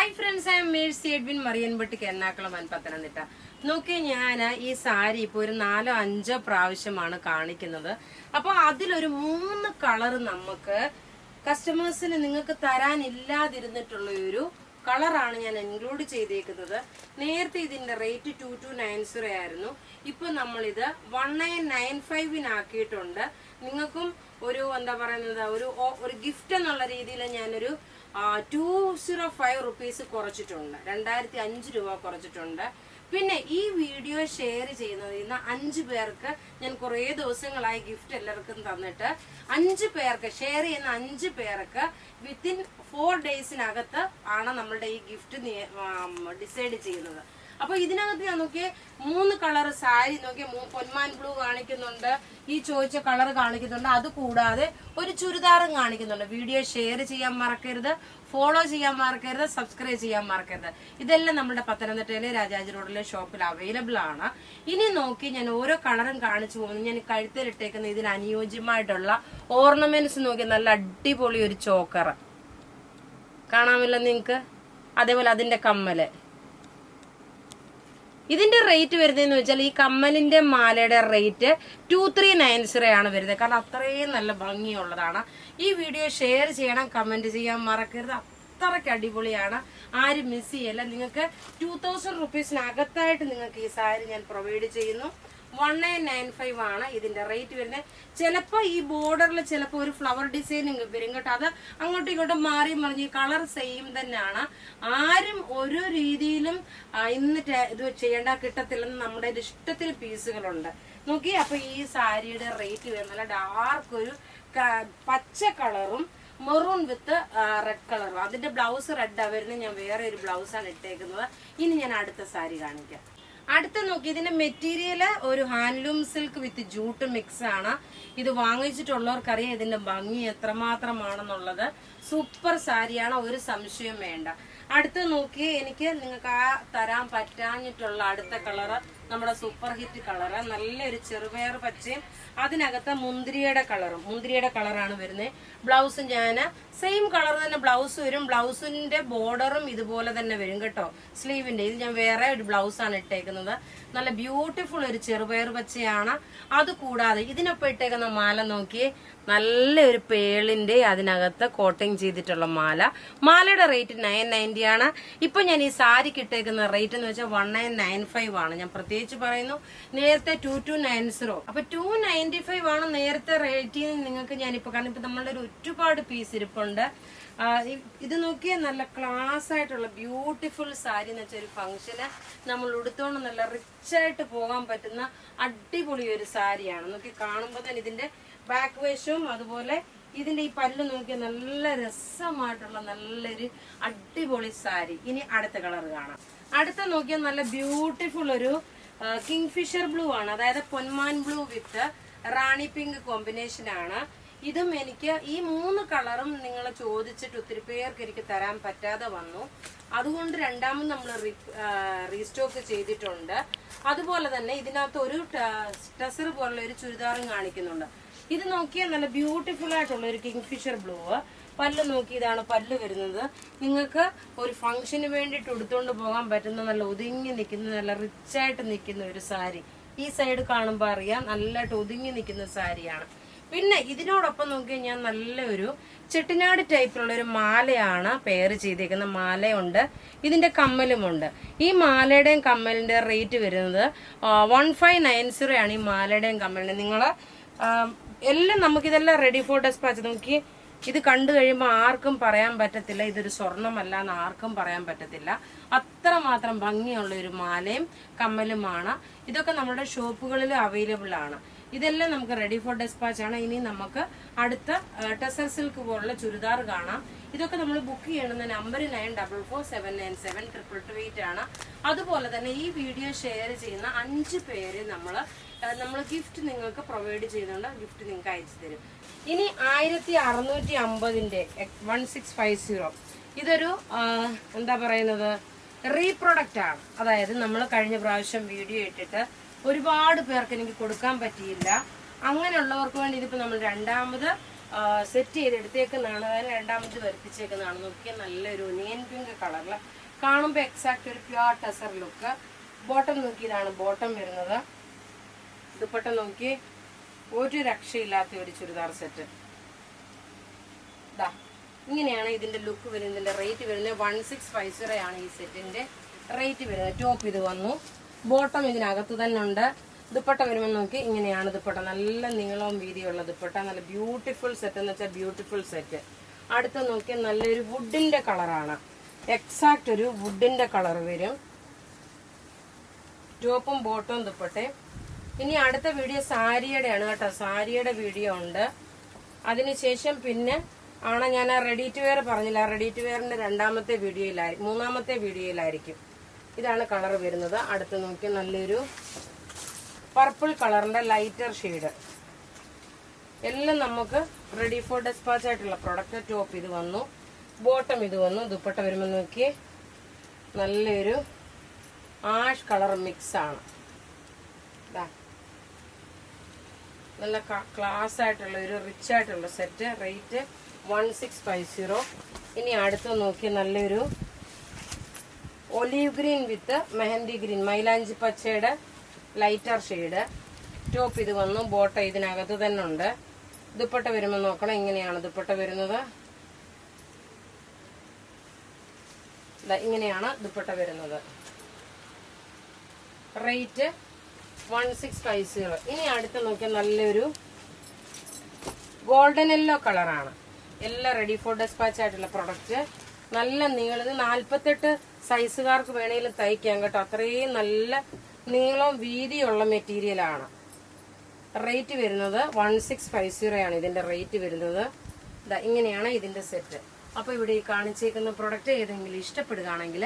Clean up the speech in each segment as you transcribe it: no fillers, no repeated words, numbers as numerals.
Hi friends, I am Mercy Edwin Mariyanpatti Ernakulam Pathanamthitta. നോക്കി ഞാൻ ഈ സാരി ഇപ്പോൾ ഒരു 4-5 പ്രാവശ്യമാണ് കാണിക്കുന്നത്. അപ്പോൾ അതിലൊരു 3 കളർ നമുക്ക് കസ്റ്റമേഴ്സിന് നിങ്ങൾക്ക് തരാനില്ലാതിരുന്നിട്ടുള്ള ഒരു കളറാണ് ഞാൻ ഇൻക്ലൂഡ് ചെയ്തേക്കുന്നത്. നേരത്തെ ഇതിന്റെ റേറ്റ് 2290 ആയിരുന്നു. ഇപ്പൊ നമ്മളിത് 1995 നിങ്ങൾക്കും ഒരു എന്താ പറയുന്നത് ഒരു ഗിഫ്റ്റ് എന്നുള്ള രീതിയിൽ ഞാനൊരു 205 റുപ്പീസ് കുറച്ചിട്ടുണ്ട്. 2005 രൂപ കുറച്ചിട്ടുണ്ട്. പിന്നെ ഈ വീഡിയോ ഷെയർ ചെയ്യുന്നതിൽ നിന്ന് 5 പേർക്ക് ഞാൻ കുറേ ദിവസങ്ങളായി ഗിഫ്റ്റ് എല്ലാവർക്കും തന്നിട്ട് 5 പേർക്ക് ഷെയർ ചെയ്യുന്ന 5 പേർക്ക് വിത്തിൻ 4 ഡേയ്സിനകത്ത് ആണ് നമ്മളുടെ ഈ ഗിഫ്റ്റ് ഡിസൈഡ് ചെയ്യുന്നത്. അപ്പൊ ഇതിനകത്ത് ഞാൻ നോക്കിയേ 3 കളർ സാരി നോക്കിയ പൊന്മാൻ ബ്ലൂ കാണിക്കുന്നുണ്ട്, ഈ ചോദിച്ച കളർ കാണിക്കുന്നുണ്ട്, അത് കൂടാതെ ഒരു ചുരിദാറും കാണിക്കുന്നുണ്ട്. വീഡിയോ ഷെയർ ചെയ്യാൻ മറക്കരുത്, ഫോളോ ചെയ്യാൻ മറക്കരുത്, സബ്സ്ക്രൈബ് ചെയ്യാൻ മറക്കരുത്. ഇതെല്ലാം നമ്മുടെ പത്തനംതിട്ടയിലെ രാജാജി റോഡിലെ ഷോപ്പിൽ അവൈലബിൾ ആണ്. ഇനി നോക്കി ഞാൻ ഓരോ കളറും കാണിച്ചു പോകുന്നു. ഞാൻ കഴുത്തിലിട്ടേക്കുന്ന ഇതിന് അനുയോജ്യമായിട്ടുള്ള ഓർണമെന്റ്സ് നോക്കി നല്ല അടിപൊളി ഒരു ചോക്കർ കാണാമല്ലോ നിങ്ങൾക്ക്. അതേപോലെ അതിന്റെ കമ്മല്. ഇതിന്റെ റേറ്റ് വരുന്നതെന്ന് വെച്ചാൽ ഈ കമ്മലിന്റെ മാലയുടെ റേറ്റ് 2390 ആണ് വരുന്നത്. കാരണം അത്രയും നല്ല ഭംഗിയുള്ളതാണ്. ഈ വീഡിയോ ഷെയർ ചെയ്യണം, കമന്റ് ചെയ്യാൻ മറക്കരുത്. അത്രയ്ക്ക് അടിപൊളിയാണ്, ആരും മിസ് ചെയ്യല്ല. നിങ്ങൾക്ക് 2000 റുപ്പീസിനകത്തായിട്ട് നിങ്ങൾക്ക് ഈ സാരി ഞാൻ പ്രൊവൈഡ് ചെയ്യുന്നു. 1995 ആണ് ഇതിന്റെ റേറ്റ് വരുന്നത്. ചിലപ്പോൾ ഈ ബോർഡറിൽ ചിലപ്പോൾ ഒരു ഫ്ലവർ ഡിസൈനിങ് വരും കേട്ടോ. അത് അങ്ങോട്ടും ഇങ്ങോട്ടും മാറി മറിഞ്ഞ് കളർ സെയിം തന്നെയാണ്. ആരും ഒരു രീതിയിലും ഇത് ചെയ്യേണ്ട കിട്ടത്തില്ലെന്ന് നമ്മുടെ ഇഷ്ടത്തിന് പീസുകളുണ്ട്. നോക്കി. അപ്പൊ ഈ സാരിയുടെ റേറ്റ് വരുന്നത് ഡാർക്ക് ഒരു പച്ച കളറും മെറൂൺ വിത്ത് റെഡ് കളറും. അതിന്റെ ബ്ലൗസ് റെഡാണ് വരുന്നത്. ഞാൻ വേറെ ഒരു ബ്ലൗസാണ് ഇട്ടേക്കുന്നത്. ഇനി ഞാൻ അടുത്ത സാരി കാണിക്കാം. അടുത്ത നോക്കി, ഇതിന്റെ മെറ്റീരിയൽ ഒരു ഹാൻഡ്ലൂം സിൽക്ക് വിത്ത് ജൂട്ട് മിക്സ് ആണ്. ഇത് വാങ്ങിച്ചിട്ടുള്ളവർക്കറിയാം ഇതിന്റെ ഭംഗി എത്രമാത്രമാണെന്നുള്ളത്. സൂപ്പർ സാരിയാണ്, ഒരു സംശയം വേണ്ട. അടുത്ത് നോക്കി, എനിക്ക് നിങ്ങൾക്ക് തരാൻ പറ്റാഞ്ഞിട്ടുള്ള അടുത്ത കളറ് നമ്മുടെ സൂപ്പർ ഹിറ്റ് കളറ്, നല്ലൊരു ചെറുപയർ പച്ചയും അതിനകത്ത് മുന്തിരിയുടെ കളറാണ് വരുന്നത്. ബ്ലൗസ് ഞാൻ സെയിം കളർ തന്നെ ബ്ലൗസ് വരും. ബ്ലൗസിന്റെ ബോർഡറും ഇതുപോലെ തന്നെ വരും കേട്ടോ. സ്ലീവിന്റെ ഇത് ഞാൻ വേറെ ഒരു ബ്ലൗസാണ് ഇട്ടേക്കുന്നത്. നല്ല ബ്യൂട്ടിഫുൾ ഒരു ചെറുപയർ പച്ചയാണ്. അത് കൂടാതെ ഇതിനൊപ്പം ഇട്ടേക്കുന്ന മാല നോക്കി, നല്ലൊരു പേളിന്റെ അതിനകത്ത് കോട്ടിങ് ചെയ്തിട്ടുള്ള മാലയുടെ റേറ്റ് 990 ആണ്. ഇപ്പൊ ഞാൻ ഈ സാരിക്ക് ഇട്ടേക്കുന്ന റേറ്റ് എന്ന് വെച്ചാൽ 1995 ആണ്. ഞാൻ പ്രത്യേകിച്ച് പറയുന്നു, നേരത്തെ 2290. അപ്പൊ 295 ആണ് നേരത്തെ റേറ്റിൽ നിങ്ങൾക്ക് ഞാനിപ്പോ. കാരണം ഇപ്പൊ നമ്മളുടെ ഒരുപാട് പീസ് ഇരിപ്പുണ്ട്. ഇത് നോക്കിയാൽ നല്ല ക്ലാസ് ആയിട്ടുള്ള ബ്യൂട്ടിഫുൾ സാരി എന്ന് വെച്ചാൽ ഒരു ഫംഗ്ഷന് നമ്മൾ ഉടുത്തോണ്ട് നല്ല റിച്ച് ആയിട്ട് പോകാൻ പറ്റുന്ന അടിപൊളി ഒരു സാരിയാണ്. നോക്കി, കാണുമ്പോൾ തന്നെ ഇതിന്റെ ബാക്ക് വശവും അതുപോലെ ഇതിന്റെ ഈ പല്ല് നോക്കിയാൽ നല്ല രസമായിട്ടുള്ള നല്ലൊരു അടിപൊളി സാരി. ഇനി അടുത്ത കളർ കാണാം. അടുത്ത നോക്കിയാൽ നല്ല ബ്യൂട്ടിഫുൾ ഒരു കിങ്ഫിഷർ ബ്ലൂ ആണ്. അതായത് പൊന്മാൻ blue with rani pink combination ആണ്. ഇതും എനിക്ക് ഈ 3 കളറും നിങ്ങൾ ചോദിച്ചിട്ട് ഒത്തിരി പേർക്ക് എനിക്ക് തരാൻ പറ്റാതെ വന്നു. അതുകൊണ്ട് രണ്ടാമത് നമ്മൾ റീസ്റ്റോക്ക് ചെയ്തിട്ടുണ്ട്. അതുപോലെ തന്നെ ഇതിനകത്ത് ഒരു ടസർ പോലുള്ള ഒരു ചുരിദാറും കാണിക്കുന്നുണ്ട്. ഇത് നോക്കിയാൽ നല്ല ബ്യൂട്ടിഫുൾ ആയിട്ടുള്ള ഒരു കിങ്ഫിഷർ ബ്ലൂ. പല്ല് നോക്കി, ഇതാണ് പല്ല് വരുന്നത്. നിങ്ങൾക്ക് ഒരു ഫംഗ്ഷന് വേണ്ടിയിട്ട് എടുത്തുകൊണ്ട് പോകാൻ പറ്റുന്ന നല്ല ഒതുങ്ങി നിൽക്കുന്ന നല്ല റിച്ചായിട്ട് നിൽക്കുന്ന ഒരു സാരി. ഈ സൈഡ് കാണുമ്പോൾ അറിയാം നല്ലതായിട്ട് ഒതുങ്ങി നിൽക്കുന്ന സാരിയാണ്. പിന്നെ ഇതിനോടൊപ്പം നോക്കിയാൽ ഞാൻ നല്ലൊരു ചെട്ടിനാട് ടൈപ്പിലുള്ള ഒരു മാലയാണ് പെയർ ചെയ്തേക്കുന്ന. മാലയുണ്ട്, ഇതിന്റെ കമ്മലുമുണ്ട്. ഈ മാലയുടെയും കമ്മലിന്റെ റേറ്റ് വരുന്നത് 1590 ആണ്. ഈ മാലയുടെയും കമ്മലിന്റെ നിങ്ങൾ എല്ലാം നമുക്കിതെല്ലാം റെഡി ഫോർ ഡെസ്പാച്ച്. നോക്കി, ഇത് കണ്ടു കഴിയുമ്പോൾ ആർക്കും പറയാൻ പറ്റത്തില്ല ഇതൊരു സ്വർണ്ണമല്ല എന്ന് ആർക്കും പറയാൻ പറ്റത്തില്ല. അത്രമാത്രം ഭംഗിയുള്ള ഒരു മാലയും കമ്മലുമാണ്. ഇതൊക്കെ നമ്മുടെ ഷോപ്പുകളിൽ അവൈലബിൾ ആണ്. ഇതെല്ലാം നമുക്ക് റെഡി ഫോർ ഡെസ്പാച്ച് ആണ്. ഇനി നമുക്ക് അടുത്ത ടെസർ സിൽക്ക് പോലുള്ള ചുരിദാർ കാണാം. ഇതൊക്കെ നമ്മൾ ബുക്ക് ചെയ്യണമെന്ന നമ്പർ 9447972228 ആണ്. അതുപോലെ തന്നെ ഈ വീഡിയോ ഷെയർ ചെയ്യുന്ന 5 പേര് നമ്മൾ ഗിഫ്റ്റ് നിങ്ങൾക്ക് പ്രൊവൈഡ് ചെയ്യുന്നുണ്ട്. ഗിഫ്റ്റ് നിങ്ങൾക്ക് അയച്ചു തരും. ഇനി 1650ന്റെ 1650 ഇതൊരു എന്താ പറയുന്നത് റീപ്രൊഡക്റ്റ് ആണ്. അതായത് നമ്മൾ കഴിഞ്ഞ പ്രാവശ്യം വീഡിയോ ഇട്ടിട്ട് ഒരുപാട് പേർക്ക് എനിക്ക് കൊടുക്കാൻ പറ്റിയില്ല. അങ്ങനെയുള്ളവർക്ക് വേണ്ടി ഇതിപ്പോ നമ്മൾ രണ്ടാമത് സെറ്റ് ചെയ്ത് എടുത്തേക്കുന്നതാണ്. അതായത് രണ്ടാമത് വരുത്തിച്ചേക്കുന്നതാണ്. നോക്കിയാൽ നല്ലൊരു ഒനിയൻ പിങ്ക് കളറിൽ കാണുമ്പോൾ എക്സാക്ട് ഒരു പ്യുവർ ടെസർ ലുക്ക്. ബോട്ടം നോക്കി, ഇതാണ് ബോട്ടം വരുന്നത്. ദുപ്പട്ട നോക്കി, ഒരു രക്ഷയില്ലാത്ത ഒരു ചുരിദാർ സെറ്റ്. ഇതാ ഇങ്ങനെയാണ് ഇതിന്റെ ലുക്ക് വരുന്നത്. ഇതിന്റെ റേറ്റ് വരുന്നത് 1650 ആണ് ഈ സെറ്റിന്റെ റേറ്റ് വരുന്നത്. ടോപ്പ് ഇത് വന്നു, ബോട്ടം ഇതിനകത്ത് തന്നെ ഉണ്ട്. ദുപ്പട്ട വരുമ്പോൾ നോക്കി, ഇങ്ങനെയാണ് ദുപ്പട്ട. നല്ല നീളവും വീതിയുള്ള ദുപ്പട്ട, നല്ല ബ്യൂട്ടിഫുൾ സെറ്റ് എന്ന് വെച്ചാൽ ബ്യൂട്ടിഫുൾ സെറ്റ്. അടുത്ത നോക്കിയാൽ നല്ലൊരു വുഡിന്റെ കളറാണ്, എക്സാക്ട് ഒരു വുഡിന്റെ കളർ വരും. ടോപ്പും ബോട്ടവും ദുപ്പട്ടയും. ഇനി അടുത്ത വീഡിയോ സാരിയുടെ ആണ് കേട്ടോ, സാരിയുടെ വീഡിയോ ഉണ്ട്. അതിനുശേഷം പിന്നെ ആണ് ഞാൻ ആ റെഡി ടു വെയർ പറഞ്ഞില്ല, റെഡി ടു വെയറിന്റെ മൂന്നാമത്തെ വീഡിയോയിലായിരിക്കും. ഇതാണ് കളർ വരുന്നത്. അടുത്ത് നോക്കി നല്ലൊരു പർപ്പിൾ കളറിന്റെ ലൈറ്റർ ഷെയ്ഡ്. എല്ലാം നമുക്ക് റെഡി ഫോർ ഡെസ്പാച്ച് ആയിട്ടുള്ള പ്രൊഡക്റ്റ്. ടോപ്പ് ഇത് വന്നു, ബോട്ടം ഇത് വന്നു. ദുപ്പട്ട വരുമ്പോൾ നോക്കി നല്ലൊരു ആഷ് കളർ മിക്സ് ആണ്. നല്ല ക്ലാസ് ആയിട്ടുള്ള ഒരു റിച്ച് ആയിട്ടുള്ള സെറ്റ്. റേറ്റ് 1650. ഇനി അടുത്ത് നോക്കി നല്ലൊരു ഒലീവ് ഗ്രീൻ വിത്ത് മെഹന്തി ഗ്രീൻ, മൈലാഞ്ചി പച്ചയുടെ ലൈറ്റർ ഷെയ്ഡ്. ടോപ്പ് ഇത് വന്നു, ബോട്ടം ഇതിനകത്ത് തന്നെ ഉണ്ട്. ദുപ്പട്ട വരുമ്പോൾ നോക്കണം, ഇങ്ങനെയാണ് ദുപ്പട്ട വരുന്നത്. ഇങ്ങനെയാണ് ദുപ്പട്ട വരുന്നത്. റേറ്റ് 1650. ഇനി അടുത്ത് നോക്കിയാൽ നല്ലൊരു ഗോൾഡൻ യെല്ലോ കളറാണ്. എല്ലാം റെഡി ഫോർ ഡെസ്പാച്ച് ആയിട്ടുള്ള പ്രൊഡക്റ്റ്. നല്ല നീളത് 48 സൈസുകാർക്ക് വേണമെങ്കിലും തയ്ക്കാം കേട്ടോ. അത്രയും നല്ല നീളവും വീതിയുള്ള മെറ്റീരിയലാണ്. റേറ്റ് വരുന്നത് 1650 ആണ് ഇതിന്റെ റേറ്റ് വരുന്നത്. ഇങ്ങനെയാണ് ഇതിന്റെ സെറ്റ്. അപ്പൊ ഇവിടെ ഈ കാണിച്ചേക്കുന്ന പ്രൊഡക്റ്റ് ഏതെങ്കിലും ഇഷ്ടപ്പെടുകയാണെങ്കിൽ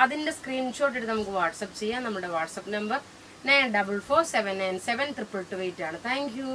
അതിന്റെ സ്ക്രീൻഷോട്ട് എടുത്ത് നമുക്ക് വാട്സപ്പ് ചെയ്യാം. നമ്മുടെ വാട്സപ്പ് നമ്പർ 9447972228 ആണ്. Thank you.